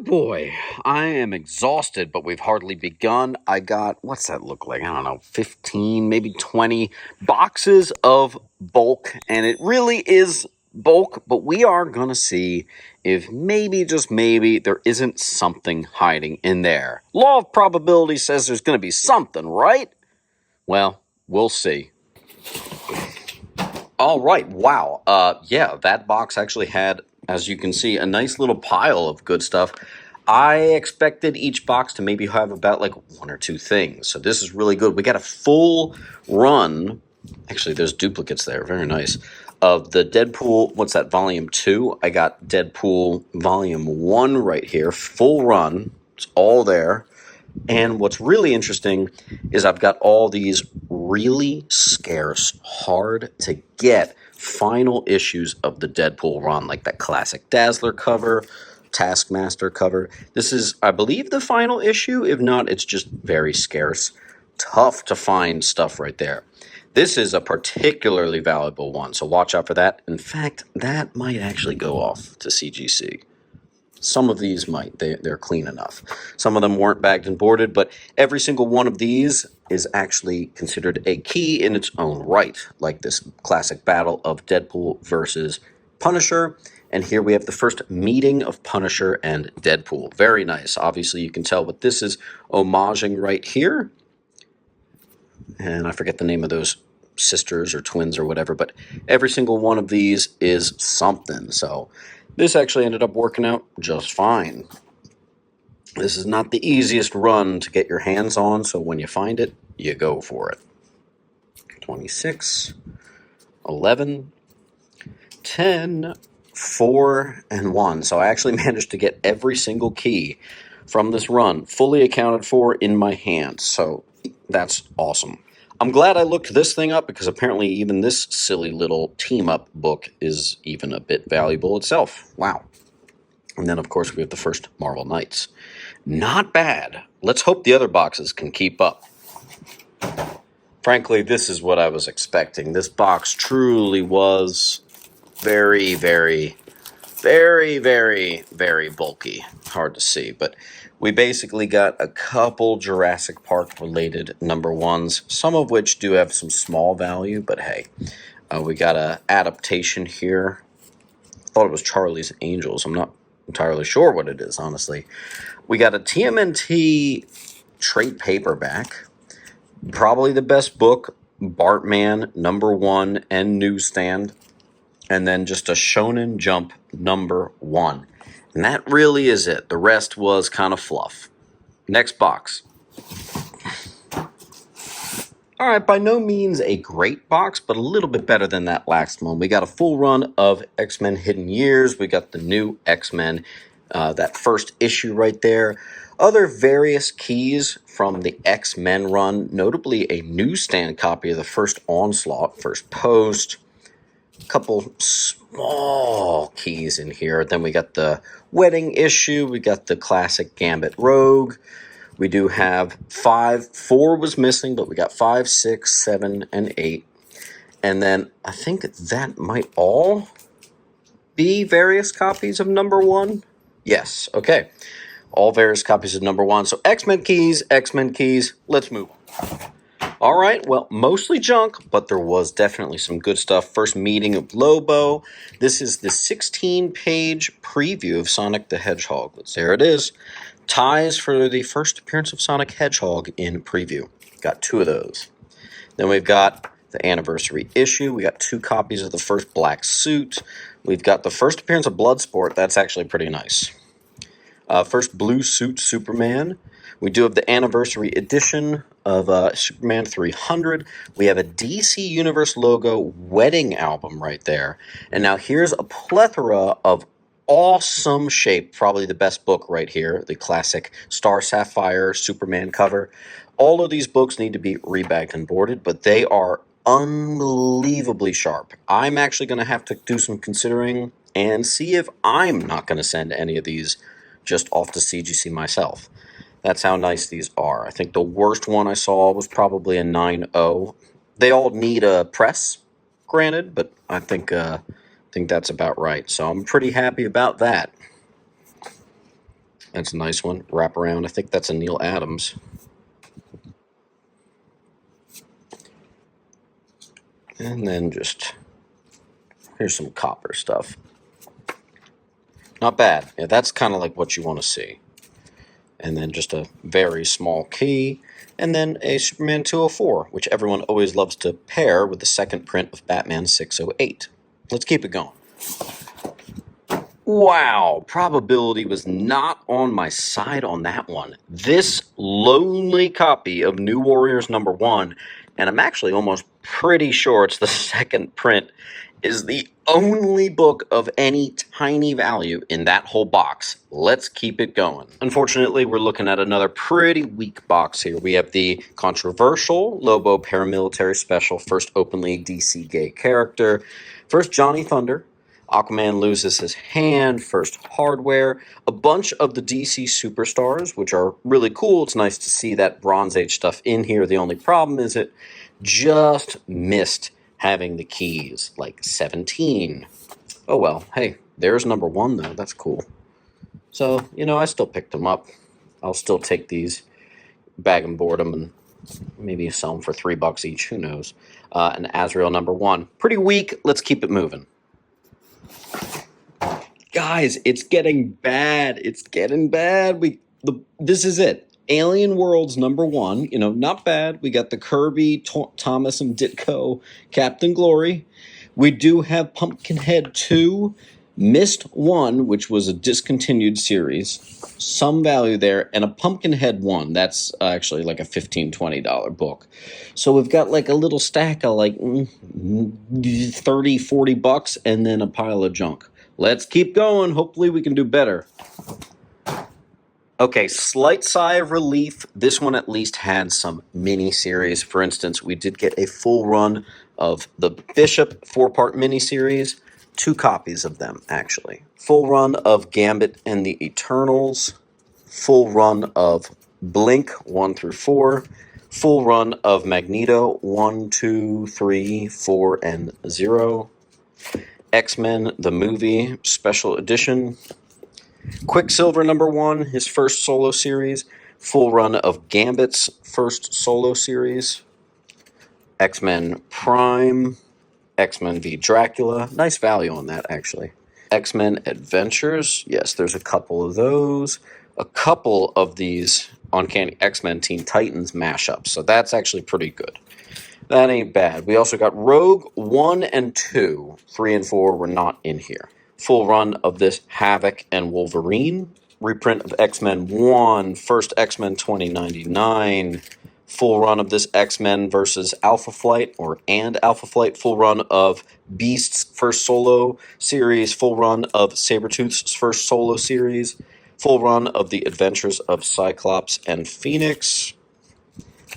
Superboy. I am exhausted, but we've hardly begun. I got, what's that look like? I don't know, 15, maybe 20 boxes of bulk, and it really is bulk, but we are going to see if maybe, just maybe, there isn't something hiding in there. Law of probability says there's going to be something, right? Well, we'll see. All right, wow. Yeah, that box actually had, as you can see, a nice little pile of good stuff. I expected each box to maybe have about like one or two things. So this is really good. We got a full run. Actually, there's duplicates there. Very nice. Of the Deadpool, what's that, Volume 2? I got Deadpool Volume 1 right here. Full run. It's all there. And what's really interesting is I've got all these really scarce, hard to get final issues of the Deadpool run, like that classic Dazzler cover, Taskmaster cover. This is, I believe, the final issue. If not, it's just very scarce. Tough to find stuff right there. This is a particularly valuable one, so watch out for that. In fact, that might actually go off to CGC. Some of these might. They're clean enough. Some of them weren't bagged and boarded, but every single one of these is actually considered a key in its own right, like this classic battle of Deadpool versus Punisher. And here we have the first meeting of Punisher and Deadpool. Very nice. Obviously, you can tell what this is homaging right here. And I forget the name of those sisters or twins or whatever, but every single one of these is something. So this actually ended up working out just fine. This is not the easiest run to get your hands on, so when you find it, you go for it. 26, 11, 10, 4, and 1. So I actually managed to get every single key from this run fully accounted for in my hand. So that's awesome. I'm glad I looked this thing up because apparently even this silly little team-up book is even a bit valuable itself. Wow. And then, of course, we have the first Marvel Knights. Not bad. Let's hope the other boxes can keep up. Frankly, this is what I was expecting. This box truly was very, very, very, very, very bulky. Hard to see, but we basically got a couple Jurassic Park related number ones, some of which do have some small value, but hey, we got an adaptation here. Thought it was Charlie's Angels. I'm not entirely sure what it is, honestly. We got a TMNT trade paperback. Probably the best book, Bartman number 1 and newsstand. And then just a Shonen Jump number 1. And that really is it. The rest was kind of fluff. Next box. All right, by no means a great box, but a little bit better than that last one. We got a full run of X-Men Hidden Years. We got the new X-Men, that first issue right there. Other various keys from the X-Men run, notably a newsstand copy of the first Onslaught, first Post. Couple small keys in here. Then we got the wedding issue. We got the classic Gambit Rogue. We do have 5. 4 was missing, but we got 5, 6, 7, and 8. And then I think that might all be various copies of number 1. Yes, okay. All various copies of number 1. So X-Men keys, X-Men keys. Let's move on. All right, well, mostly junk, but there was definitely some good stuff. First meeting of Lobo. This is the 16-page preview of Sonic the Hedgehog. There it is. Ties for the first appearance of Sonic Hedgehog in preview. Got 2 of those. Then we've got the anniversary issue. We got 2 copies of the first Black Suit. We've got the first appearance of Bloodsport. That's actually pretty nice. First Blue Suit Superman. We do have the anniversary edition of Superman 300. We have a DC Universe logo wedding album right there. And now here's a plethora of awesome shape, probably the best book right here, the classic Star Sapphire Superman cover. All of these books need to be rebagged and boarded, but they are unbelievably sharp. I'm actually going to have to do some considering and see if I'm not going to send any of these just off to CGC myself. That's how nice these are. I think the worst one I saw was probably a 9.0. They all need a press, granted, but I think that's about right. So I'm pretty happy about that. That's a nice one. Wrap around. I think that's a Neil Adams. And then just, here's some copper stuff. Not bad. Yeah, that's kind of like what you want to see. And then just a very small key. And then a Superman 204, which everyone always loves to pair with the second print of Batman 608. Let's keep it going. Wow, probability was not on my side on that one. This lonely copy of New Warriors #1, and I'm actually almost pretty sure it's the second print, is the only book of any tiny value in that whole box. Let's keep it going. Unfortunately, we're looking at another pretty weak box here. We have the controversial Lobo Paramilitary Special, first openly DC gay character, first Johnny Thunder, Aquaman loses his hand, first hardware, a bunch of the DC superstars, which are really cool. It's nice to see that Bronze Age stuff in here. The only problem is it just missed having the keys, like 17. Oh well, hey, there's #1 though. That's cool. So, I still picked them up. I'll still take these, bag and board them, and maybe sell them for $3 each. Who knows? And Azrael #1. Pretty weak. Let's keep it moving. Guys, it's getting bad. It's getting bad. This is it. Alien Worlds #1. Not bad. We got the Kirby, Thomas, and Ditko Captain Glory. We do have Pumpkinhead 2, Mist 1, which was a discontinued series. Some value there. And a Pumpkinhead 1. That's actually like a $15, $20 book. So we've got like a little stack of like $30, $40, and then a pile of junk. Let's keep going. Hopefully we can do better. Okay, slight sigh of relief. This one at least had some mini-series. For instance, we did get a full run of the Bishop 4-part mini-series. 2 copies of them, actually. Full run of Gambit and the Eternals. Full run of Blink 1 through 4. Full run of Magneto 1, 2, 3, 4, and 0. X-Men, the movie, special edition. Quicksilver #1, his first solo series. Full run of Gambit's first solo series. X-Men Prime. X-Men v Dracula. Nice value on that, actually. X-Men Adventures. Yes, there's a couple of those. A couple of these Uncanny X-Men Teen Titans mashups. So that's actually pretty good. That ain't bad. We also got Rogue 1 and 2. 3 and 4 were not in here. Full run of this Havoc and Wolverine. Reprint of X-Men 1. First X-Men 2099. Full run of this X-Men versus Alpha Flight and Alpha Flight. Full run of Beast's first solo series. Full run of Sabretooth's first solo series. Full run of the Adventures of Cyclops and Phoenix.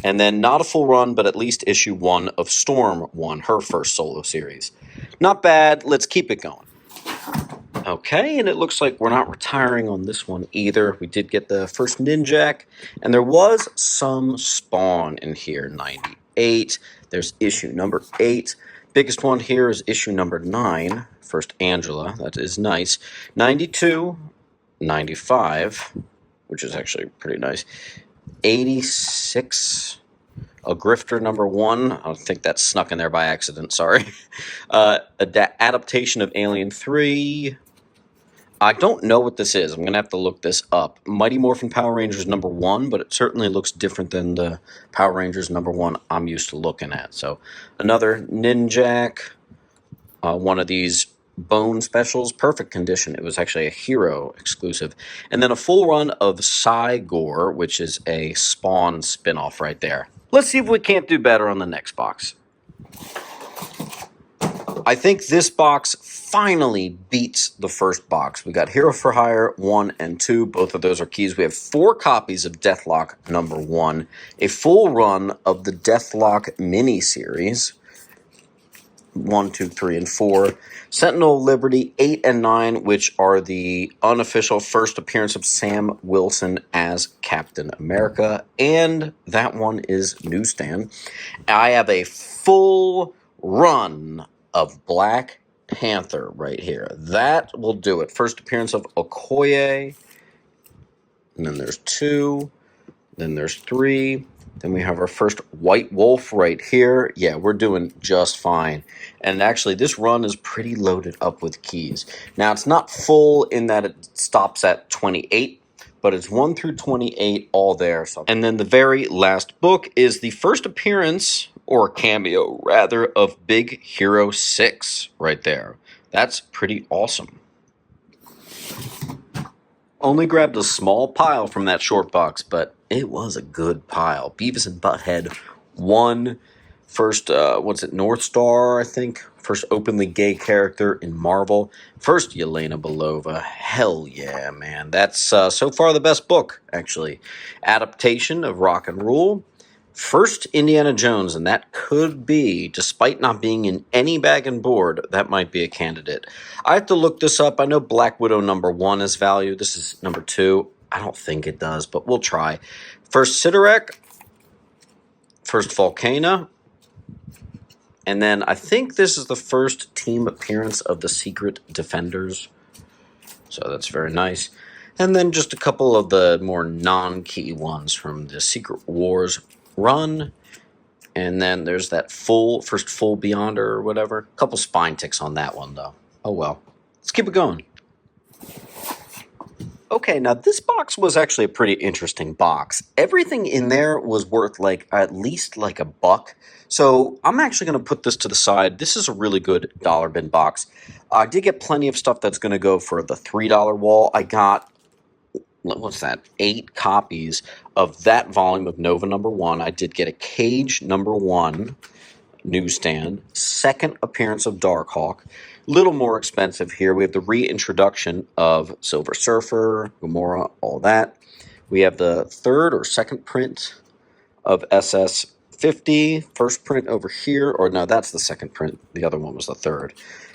And then not a full run, but at least issue 1 of Storm 1, her first solo series. Not bad. Let's keep it going. Okay, and it looks like we're not retiring on this one either. We did get the first Ninjak, and there was some Spawn in here, 98. There's issue #8. Biggest one here is issue #9, first Angela. That is nice. 92, 95, which is actually pretty nice. 86, a Grifter #1. I think that snuck in there by accident, sorry. Adaptation of Alien 3. I don't know what this is. I'm going to have to look this up. Mighty Morphin Power Rangers #1, but it certainly looks different than the Power Rangers #1 I'm used to looking at. So another Ninjak, one of these Bone specials, perfect condition. It was actually a Hero exclusive. And then a full run of Cygor, which is a Spawn spinoff right there. Let's see if we can't do better on the next box. I think this box finally beats the first box. We got Hero for Hire 1 and 2. Both of those are keys. We have 4 copies of Deathlock #1. A full run of the Deathlock miniseries. 1, 2, 3, and 4. Sentinel of Liberty 8 and 9, which are the unofficial first appearance of Sam Wilson as Captain America. And that one is newsstand. I have a full run of Black Panther right here. That will do it. First appearance of Okoye. and then there's 2, then there's 3. Then we have our first White Wolf right here. Yeah, we're doing just fine. And actually, this run is pretty loaded up with keys. Now, it's not full in that it stops at 28, but it's 1 through 28 all there. So. And then the very last book is the first appearance, or cameo rather, of Big Hero 6 right there. That's pretty awesome. Only grabbed a small pile from that short box, but it was a good pile. Beavis and Butthead 1, first, North Star, I think? First openly gay character in Marvel. First Yelena Belova. Hell yeah, man. That's so far the best book, actually. Adaptation of Rock and Roll. First Indiana Jones, and that could be, despite not being in any bag and board, that might be a candidate. I have to look this up. I know Black Widow #1 is value. This is #2. I don't think it does, but we'll try. First Sidorak. First Volcana. And then I think this is the first team appearance of the Secret Defenders. So that's very nice. And then just a couple of the more non-key ones from the Secret Wars run. And then there's that first full Beyonder or whatever. A couple spine ticks on that one, though. Oh, well. Let's keep it going. Okay, now this box was actually a pretty interesting box. Everything in there was worth at least like $1. So I'm actually going to put this to the side. This is a really good dollar bin box. I did get plenty of stuff that's going to go for the $3 wall. I got, 8 copies of that volume of Nova #1. I did get a Cage #1 newsstand, second appearance of Darkhawk. Little more expensive here. We have the reintroduction of Silver Surfer, Gamora, all that. We have the third or second print of SS50. First print over here, or no, that's the second print. The other one was the third.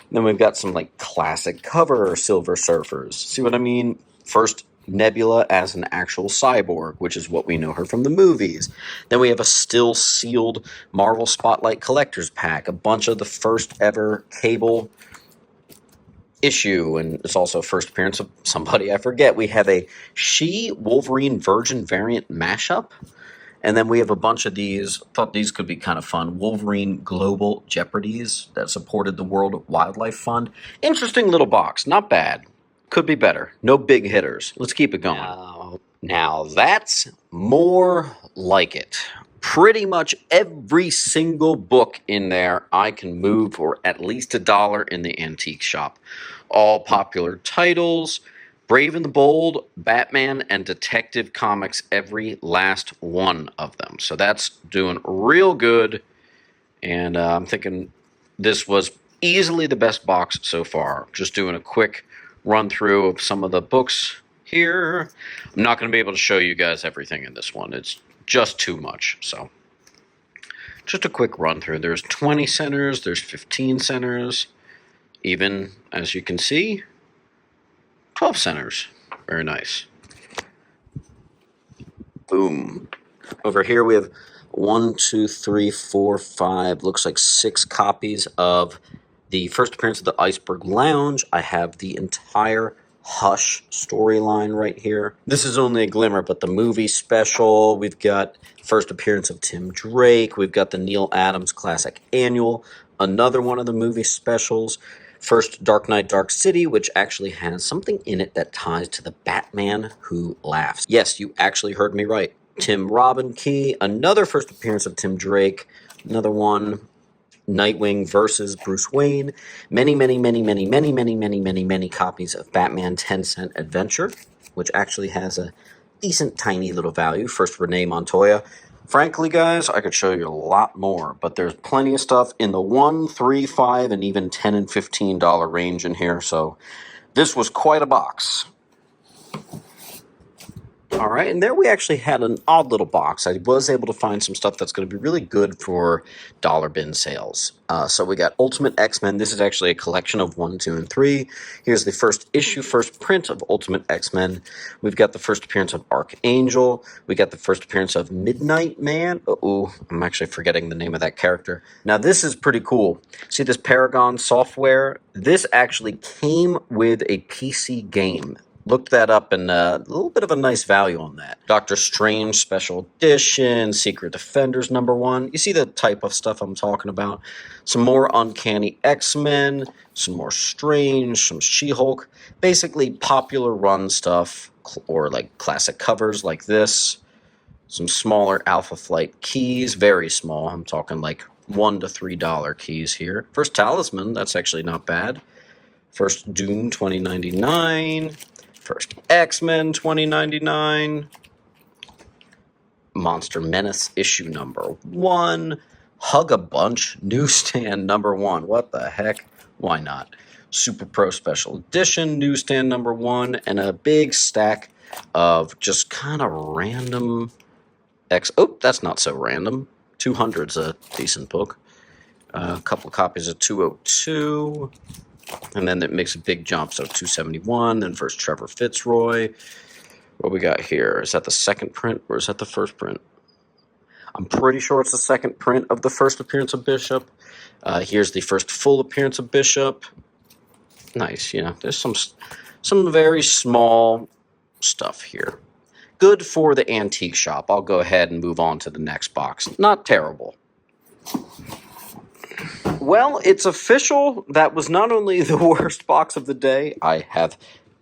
And then we've got some classic cover Silver Surfers. See what I mean? First Nebula as an actual cyborg, which is what we know her from the movies. Then we have a still sealed Marvel Spotlight Collector's Pack, a bunch of the first ever Cable issue, and it's also first appearance of somebody I forget. We have a She-Wolverine Virgin variant mashup, and then we have a bunch of these. Thought these could be kind of fun. Wolverine Global Jeopardies that supported the World Wildlife Fund. Interesting little box, not bad. Could be better. No big hitters. Let's keep it going. Now that's more like it. Pretty much every single book in there I can move for at least $1 in the antique shop. All popular titles, Brave and the Bold, Batman, and Detective Comics, every last one of them. So that's doing real good, and I'm thinking this was easily the best box so far. Just doing a quick run through of some of the books here. I'm not going to be able to show you guys everything in this one. It's just too much. So just a quick run through. There's 20 centers. There's 15 centers. Even, as you can see, 12 centers. Very nice. Boom. Over here we have 1, 2, 3, 4, 5. Looks like 6 copies of the first appearance of the Iceberg Lounge. I have the entire Hush storyline right here. This is only a glimmer, but the movie special. We've got first appearance of Tim Drake. We've got the Neil Adams Classic Annual. Another one of the movie specials. First Dark Knight Dark City, which actually has something in it that ties to the Batman Who Laughs. Yes, you actually heard me right. Tim Robin Key. Another first appearance of Tim Drake. Another one. Nightwing versus Bruce Wayne, many copies of Batman 10-cent Adventure, which actually has a decent, tiny little value. First, Renee Montoya. Frankly, guys, I could show you a lot more, but there's plenty of stuff in the $1, $3, $5, and even $10 and $15 range in here, so this was quite a box. All right, and there we actually had an odd little box. I was able to find some stuff that's going to be really good for dollar bin sales. So we got Ultimate X-Men. This is actually a collection of 1, 2, and 3. Here's the first issue, first print of Ultimate X-Men. We've got the first appearance of Archangel. We got the first appearance of Midnight Man. Uh-oh, I'm actually forgetting the name of that character. Now, this is pretty cool. See this Paragon software? This actually came with a PC game Looked that up, and a little bit of a nice value on that. Doctor Strange Special Edition, Secret Defenders #1. You see the type of stuff I'm talking about. Some more Uncanny X-Men, some more Strange, some She-Hulk. Basically popular run stuff, or like classic covers like this. Some smaller Alpha Flight keys, very small. I'm talking like $1 to $3 keys here. First Talisman, that's actually not bad. First Doom 2099. First X-Men 2099. Monster Menace issue #1. Hug a Bunch newsstand #1. What the heck? Why not? Super Pro Special Edition newsstand #1, and a big stack of just kind of random Oh, that's not so random. 200's a decent book. A couple copies of 202. And then it makes a big jump. So 271, then first Trevor Fitzroy. What we got here? Is that the second print or is that the first print? I'm pretty sure it's the second print of the first appearance of Bishop. Here's the first full appearance of Bishop. Nice, yeah. There's some very small stuff here. Good for the antique shop. I'll go ahead and move on to the next box. Not terrible. Well, it's official. That was not only the worst box of the day. I have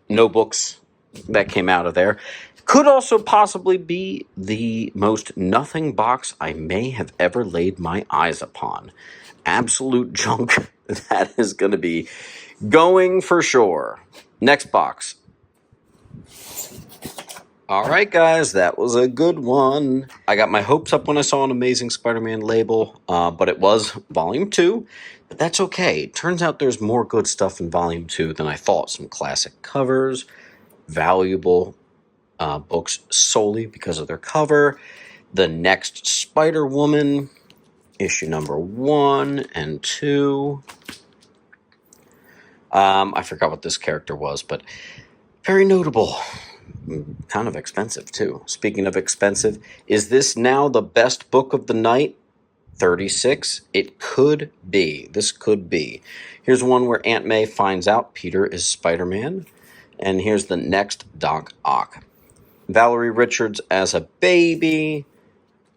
no books that came out of there. Could also possibly be the most nothing box I may have ever laid my eyes upon. Absolute junk. That is going to be going for sure. Next box. All right, guys, that was a good one. I got my hopes up when I saw an Amazing Spider-Man label, but it was Volume 2. But that's okay. Turns out there's more good stuff in Volume 2 than I thought. Some classic covers, valuable books solely because of their cover. The Next Spider-Woman, issue #1 and 2. I forgot what this character was, but very notable. Kind of expensive, too. Speaking of expensive, is this now the best book of the night? 36? It could be. This could be. Here's one where Aunt May finds out Peter is Spider-Man. And here's the next Doc Ock. Valerie Richards as a baby.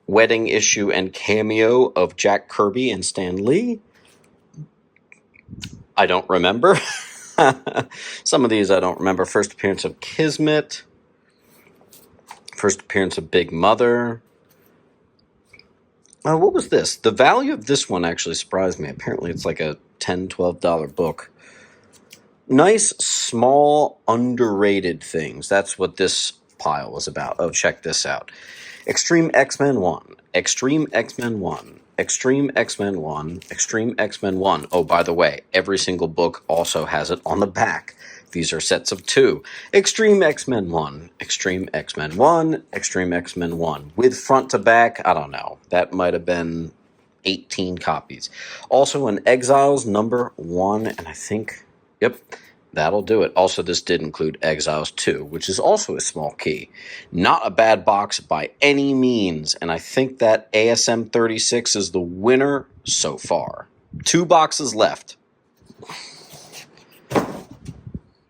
Wedding issue and cameo of Jack Kirby and Stan Lee. I don't remember. Some of these I don't remember. First appearance of Kismet. First appearance of Big Mother. What was this? The value of this one actually surprised me. Apparently it's like a $10, $12 book. Nice, small, underrated things. That's what this pile was about. Oh, check this out. Extreme X-Men 1. Extreme X-Men 1. Extreme X-Men 1. Extreme X-Men 1. Oh, by the way, every single book also has it on the back. These are sets of 2. Extreme X-Men 1. Extreme X-Men 1. Extreme X-Men 1. With front to back, I don't know. That might have been 18 copies. Also an Exiles #1, and I think, yep, that'll do it. Also, this did include Exiles 2, which is also a small key. Not a bad box by any means, and I think that ASM 36 is the winner so far. 2 boxes left.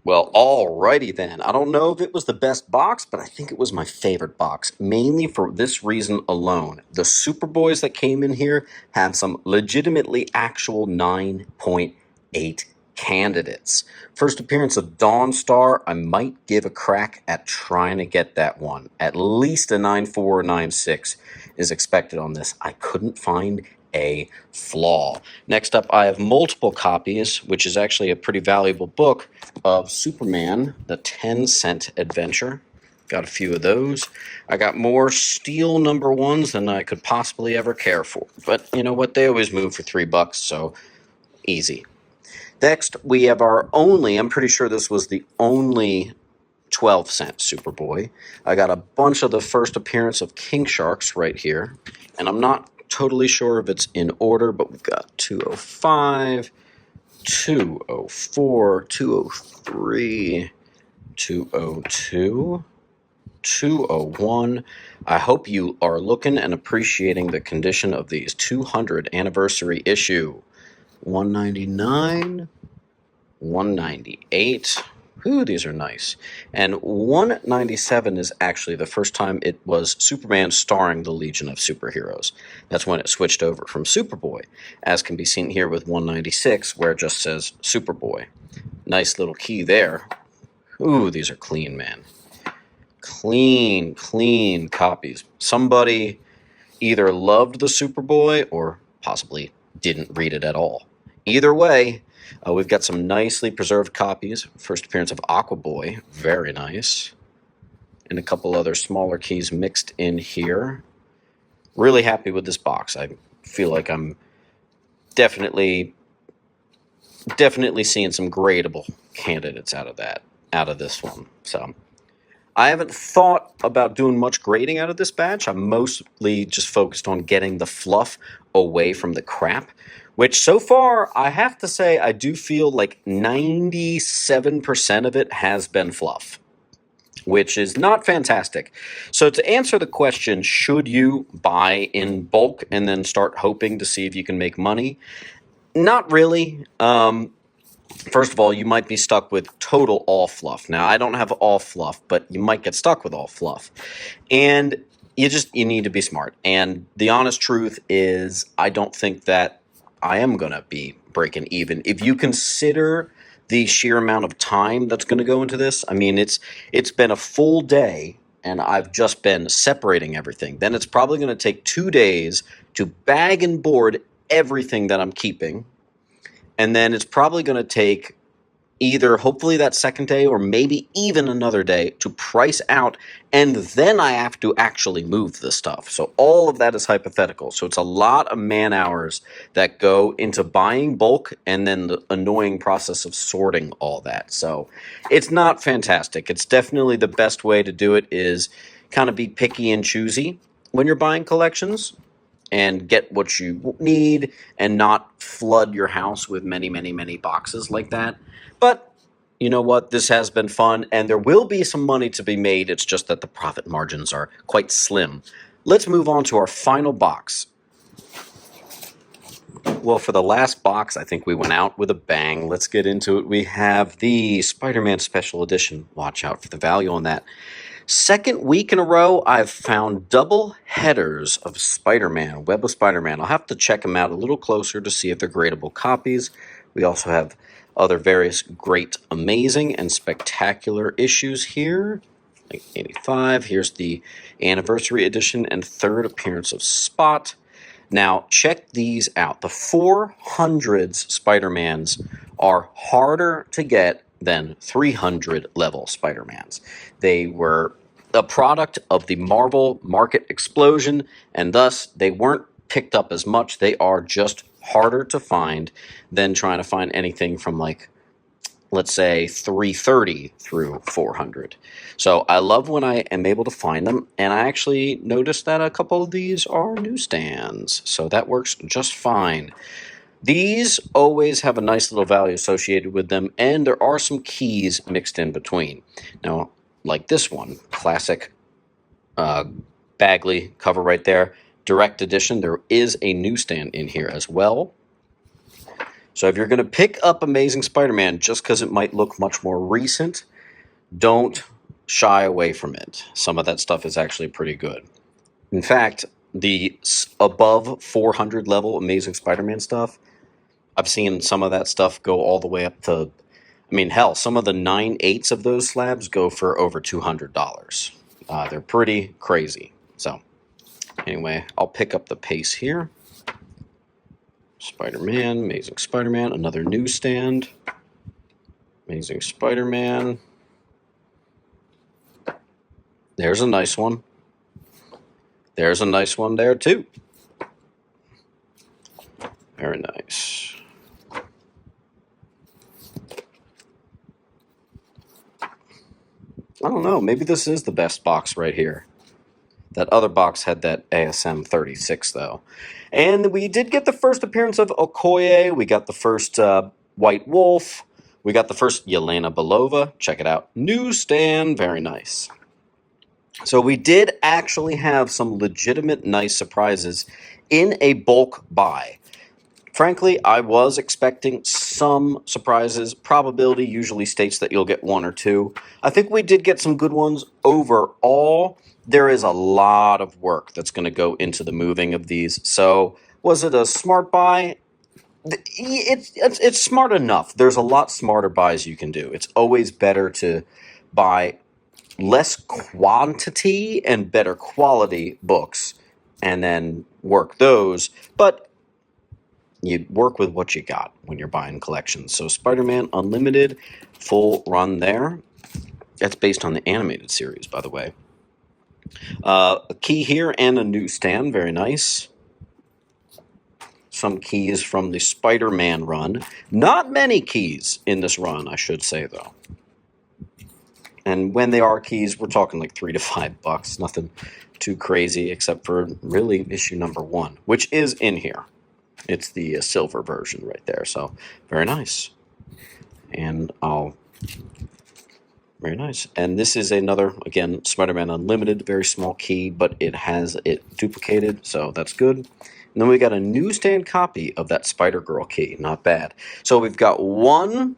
Well, alrighty then. I don't know if it was the best box, but I think it was my favorite box, mainly for this reason alone. The Superboys that came in here have some legitimately actual 9.8 candidates. First appearance of Dawnstar, I might give a crack at trying to get that one. At least a 9.4 or 9.6 is expected on this. I couldn't find a flaw. Next up, I have multiple copies, which is actually a pretty valuable book, of Superman, the 10-cent adventure. Got a few of those. I got more Steel #1s than I could possibly ever care for. But you know what? They always move for $3, so easy. Next, we have our only, I'm pretty sure this was the only 12-cent Superboy. I got a bunch of the first appearance of King Sharks right here. And I'm not totally sure if it's in order, but we've got 205, 204, 203, 202, 201. I hope you are looking and appreciating the condition of these. 200 anniversary issue. 199, 198, Ooh, these are nice. And 197 is actually the first time it was Superman starring the Legion of Superheroes. That's when it switched over from Superboy, as can be seen here with 196, where it just says Superboy. Nice little key there. Ooh, these are clean, man. Clean, clean copies. Somebody either loved the Superboy or possibly didn't read it at all. Either way, we've got some nicely preserved copies. First appearance of Aquaboy, very nice. And a couple other smaller keys mixed in here. Really happy with this box. I feel like I'm definitely seeing some gradable candidates out of this one. So I haven't thought about doing much grading out of this batch. I'm mostly just focused on getting the fluff away from the crap, which so far, I have to say, I do feel like 97% of it has been fluff, which is not fantastic. So to answer the question, should you buy in bulk and then start hoping to see if you can make money? Not really. First of all, you might be stuck with total all fluff. Now, I don't have all fluff, but you might get stuck with all fluff. And you need to be smart. And the honest truth is, I don't think that I am going to be breaking even. If you consider the sheer amount of time that's going to go into this, I mean, it's been a full day, and I've just been separating everything. Then it's probably going to take 2 days to bag and board everything that I'm keeping. And then it's probably going to take either hopefully that second day or maybe even another day to price out, and then I have to actually move the stuff. So all of that is hypothetical. So it's a lot of man hours that go into buying bulk and then the annoying process of sorting all that. So it's not fantastic. It's definitely the best way to do it is kind of be picky and choosy when you're buying collections, and get what you need and not flood your house with many, many, many boxes like that. But you know what? This has been fun, and there will be some money to be made. It's just that the profit margins are quite slim. Let's move on to our final box. Well, for the last box, I think we went out with a bang. Let's get into it. We have the Spider-Man Special Edition. Watch out for the value on that. Second week in a row, I've found double headers of Spider-Man, Web of Spider-Man. I'll have to check them out a little closer to see if they're gradable copies. We also have other various great, amazing, and spectacular issues here. Like 85, here's the anniversary edition and third appearance of Spot. Now, check these out. The 400s Spider-Mans are harder to get than 300 level Spider-Mans. They were a product of the Marvel market explosion, and thus they weren't picked up as much. They are just harder to find than trying to find anything from, like, let's say 330 through 400. So I love when I am able to find them, and I actually noticed that a couple of these are newsstands, so that works just fine. These always have a nice little value associated with them, and there are some keys mixed in between. Now, like this one, classic Bagley cover right there, direct edition. There is a newsstand in here as well. So if you're going to pick up Amazing Spider-Man just because it might look much more recent, don't shy away from it. Some of that stuff is actually pretty good. In fact, the above 400 level Amazing Spider-Man stuff, I've seen some of that stuff go all the way up to, I mean, hell, some of the 9/8 of those slabs go for over $200. They're pretty crazy. So anyway, I'll pick up the pace here. Spider-Man, Amazing Spider-Man, another newsstand. Amazing Spider-Man. There's a nice one. There's a nice one there, too. Very nice. I don't know. Maybe this is the best box right here. That other box had that ASM 36, though. And we did get the first appearance of Okoye. We got the first White Wolf. We got the first Yelena Belova. Check it out. Newsstand. Very nice. So we did actually have some legitimate nice surprises in a bulk buy. Frankly, I was expecting some surprises. Probability usually states that you'll get one or two. I think we did get some good ones overall. There is a lot of work that's going to go into the moving of these. So, was it a smart buy? It's smart enough. There's a lot smarter buys you can do. It's always better to buy less quantity and better quality books and then work those. But you work with what you got when you're buying collections. So Spider-Man Unlimited, full run there. That's based on the animated series, by the way. A key here and a newsstand, very nice. Some keys from the Spider-Man run. Not many keys in this run, I should say, though. And when they are keys, we're talking like $3 to $5. Nothing too crazy, except for really issue number 1, which is in here. It's the silver version right there, so very nice. And very nice. And this is another, again, Spider-Man Unlimited, very small key, but it has it duplicated, so that's good. And then we got a newsstand copy of that Spider-Girl key, not bad. So we've got 1,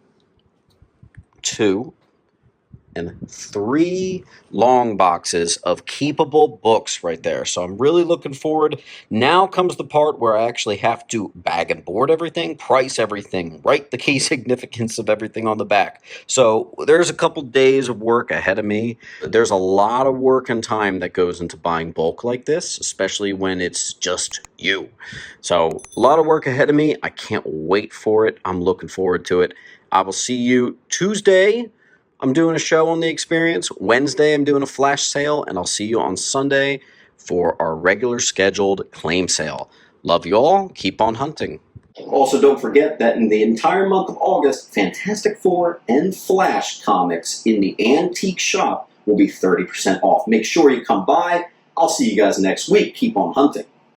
2, and 3 long boxes of keepable books right there. So I'm really looking forward. Now comes the part where I actually have to bag and board everything, price everything, write the key significance of everything on the back. So there's a couple days of work ahead of me. There's a lot of work and time that goes into buying bulk like this, especially when it's just you. So a lot of work ahead of me. I can't wait for it. I'm looking forward to it. I will see you Tuesday. I'm doing a show on the experience. Wednesday, I'm doing a flash sale, and I'll see you on Sunday for our regular scheduled claim sale. Love you all. Keep on hunting. Also, don't forget that in the entire month of August, Fantastic Four and Flash comics in the antique shop will be 30% off. Make sure you come by. I'll see you guys next week. Keep on hunting.